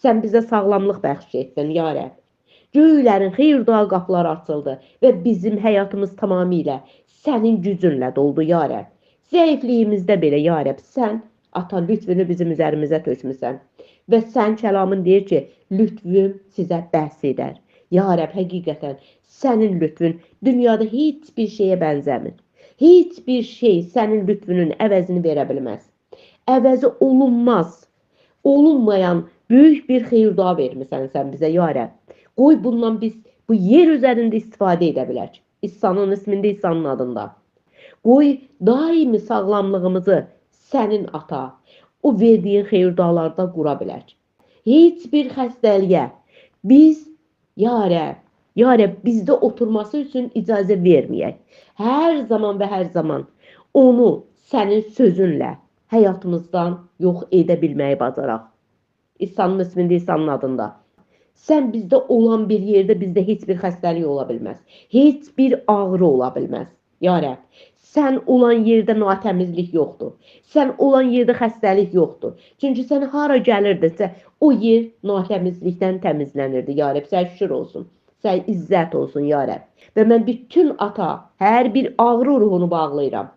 sən bizə sağlamlıq bəxş etdin, ya Rəbb. Göylərin xeyir-dua qapıları açıldı və bizim həyatımız tamamilə sənin gücünlə doldu, ya Rəbb. Zəifliyimizdə belə, ya Rəbb, sən ata lütfünü bizim üzərimizə tökmüsən. Və sən kəlamın deyir ki, lütfüm sizə bəhs edər. Ya Rəbb, həqiqətən sənin lütfün dünyada heç bir şeyə bənzəmir. Heç bir şey sənin lütfünün əvəzini verə bilməz. Əvəzi olunmayan böyük bir xeyir-dua vermisən sən bizə, ya Rəbb. Qoy bundan biz bu yer üzərində istifadə edə bilək. İsa'nın ismində, İsa'nın adında. Qoy daimi sağlamlığımızı sənin ata, o verdiyin xeyir-dualarda qura bilək. Heç bir xəstəliyə biz, ya Rəbb, bizdə oturması üçün icazə verməyək. Hər zaman və hər zaman onu sənin sözünlə həyatımızdan yox edə bilməyi bacaraq. İsa'nın ismində, İsa'nın adında. Sən bizdə olan bir yerdə bizdə heç bir xəstəlik ola bilməz. Heç bir ağrı ola bilməz. Ya Rəbb, sən olan yerdə natəmizlik yoxdur. Sən olan yerdə xəstəlik yoxdur. Çünki sən hara gəlirdinsə, o yer natəmizlikdən təmizlənirdi. Ya Rəbb, sən şükür olsun. Sən izzət olsun, ya Rəbb. Və mən bütün ata, hər bir ağrı ruhunu bağlayıram.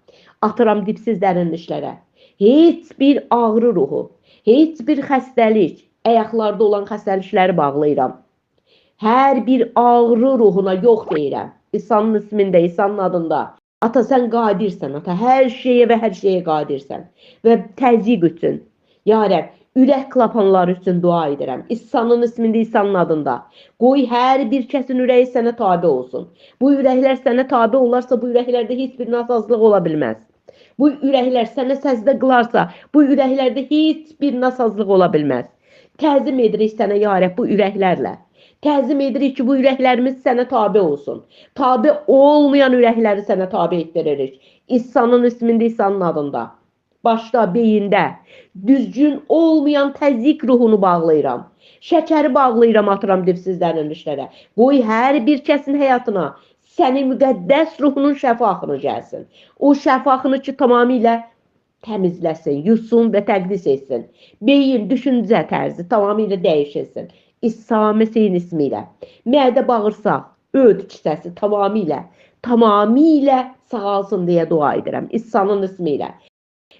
Atıram dipsiz dərinliklərə. Heç bir ağrı ruhu, heç bir xəstəlik, ayaqlarda olan xəstəlikləri bağlayıram. Hər bir ağrı ruhuna yox deyirəm. İsa'nın ismində, İsa'nın adında. Ata, sən qadirsən, ata, hər şeyə və hər şeyə qadirsən. Və təzyiq üçün, ya Rəbb, ürək klapanları üçün dua edirəm. İsa'nın ismində, İsa'nın adında. Qoy hər bir kəsin ürəyi sənə tabi olsun. Bu ürəklər sənə tabi olarsa, bu ürəklərdə heç bir nasazlıq ola bilməz. Bu ürəklər sənə səzdə qılarsa, bu ürəklərdə heç bir nasazlıq ola bilməz. Təzim edirik sənə, ya Rəbb, bu ürəklərlə. Təzim edirik ki, bu ürəklərimiz sənə tabi olsun. Tabi olmayan ürəkləri sənə tabi etdiririk. İsa'nın ismində, İsa'nın adında. Başda, beyində, düzgün olmayan təzyiq ruhunu bağlayıram. Şəkəri bağlayıram, atıram dipsiz dərinliklərə. Qoy hər bir kəsin həyatına sənin müqəddəs ruhunun şəfaqını gəlsin. O şəfaqını ki, tamamilə təmizləsin, yusun və təqdis etsin. Beyin, düşüncə tərzi tamamilə dəyişilsin. İsa Məsihin ismi ilə. Mədə bağırsaq, öd kisəsi tamamilə sağalsın deyə dua edirəm. İsa'nın ismi ilə.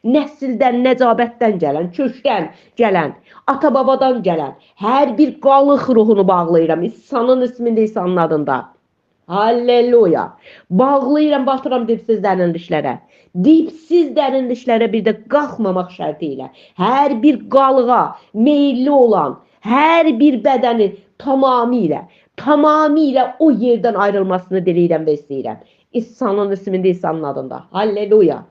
Nəsildən, nəcabətdən gələn, kökdən gələn, ata-babadan gələn hər bir qalıq ruhunu bağlayıram. İsa'nın ismində, İsa'nın adında. Halleluya. Bağlayıram, batıram dipsiz dərinliklərə. Dipsiz dərinliklərə bir də qalxmamaq şərti ilə. Hər bir qalığa meyilli olan, hər bir bədəni tamamilə o yerdən ayrılmasını diləyirəm və istəyirəm. İsa'nın ismində, İsa'nın adında. Halleluya.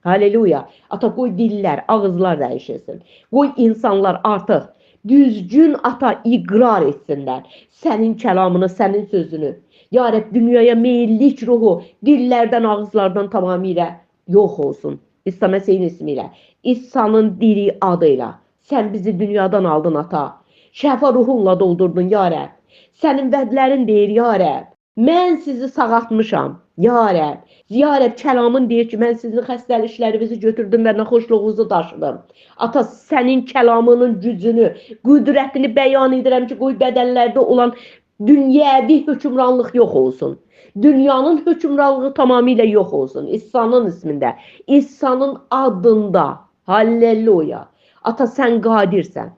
Halleluya. Ata, qoy dillər, ağızlar dəyişilsin. Qoy insanlar artıq düzgün ata iqrar etsinlər. Sənin kəlamını, sənin sözünü. Ya Rəbb, dünyaya meyillik ruhu dillərdən, ağızlardan tamamilə yox olsun. İsa Məsihin ismi ilə, İsa'nın diri adıyla. Sən bizi dünyadan aldın, ata. Şəfa ruhunla doldurdun, ya Rəbb. Sənin vədlərin deyir, ya Rəbb. Mən sizi sağaltmışam, ya Rəbb. Ya Rəbb, kəlamın deyir ki, mən sizin xəstəliklərinizi götürdüm və naxoşluğunuzu daşıdım. Ata, sənin kəlamının gücünü, qüdrətini bəyan edirəm ki, qoy bədənlərdə olan dünyəvi hökmranlıq yox olsun. Dünyanın hökmranlığı tamamilə yox olsun. İsa'nın ismində, İsa'nın adında. Halleluya. Ata, sən qadirsən.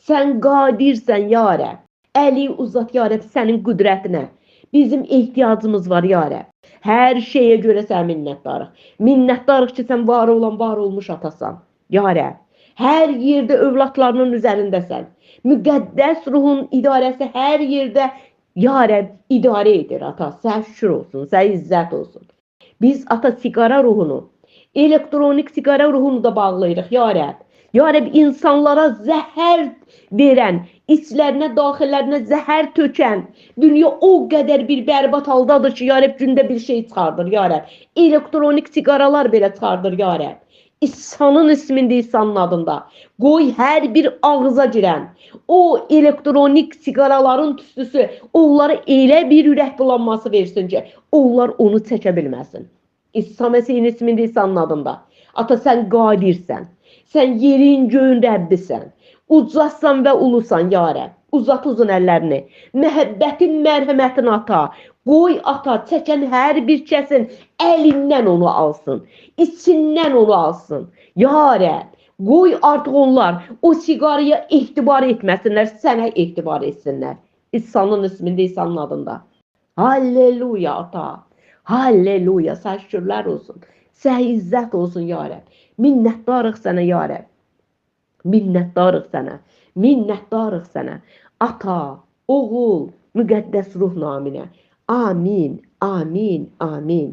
Sən qadirsən, ya Rəbb. Əli uzat, ya Rəbb, sənin qüdrətinə. Bizim ehtiyacımız var, ya Rəbb. Hər şeyə görə sən minnətdarıq. Minnətdarıq ki, sən var olan, var olmuş atasan. Ya Rəbb. Hər yerdə övladlarının üzərindəsən. Müqəddəs ruhun idarəsi hər yerdə, ya Rəbb, idarə edir, ata. Sən şükür olsun, sən izzət olsun. Biz, ata, siqara ruhunu, elektronik siqara ruhunu da bağlayırıq, ya Rəbb. Ya Rəbb, insanlara zəhər verən, içlərinə, daxillərinə zəhər tökən, dünya o qədər bir bərbad haldadır ki, ya Rəbb, gündə bir şey çıxardır, ya Rəbb. Elektronik siqaralar belə çıxardır, ya Rəbb. İsa'nın ismində, İsa'nın adında. Qoy hər bir ağıza girən, o elektronik siqaraların tüstüsü onlara elə bir ürək bulanması versin ki, onlar onu çəkə bilməsin. İsa Məsihin ismində, İsa'nın adında. Ata, sən qadirsən. Sən yerin göyün Rəbbisən. Ucazsan və ulusan, ya Rəbb. Uzat uzun əllərini. Məhəbbətin, mərhəmətin ata. Qoy ata çəkən hər bir kəsin əlindən onu alsın. İçindən onu alsın. Ya Rəbb, qoy artıq onlar o siqaraya etibar etməsinlər, sənə etibar etsinlər. İsa'nın ismində, İsa'nın adında. Halleluya ata. Halleluya. Sənə şükürlər olsun. Sənə izzət olsun ya Rəbb. Minnətdarıq sənə ya Rəbb. Minnətdarıq sənə. Minnətdarıq sənə. Ata, oğul, müqəddəs ruh naminə. Amin, amin, amin.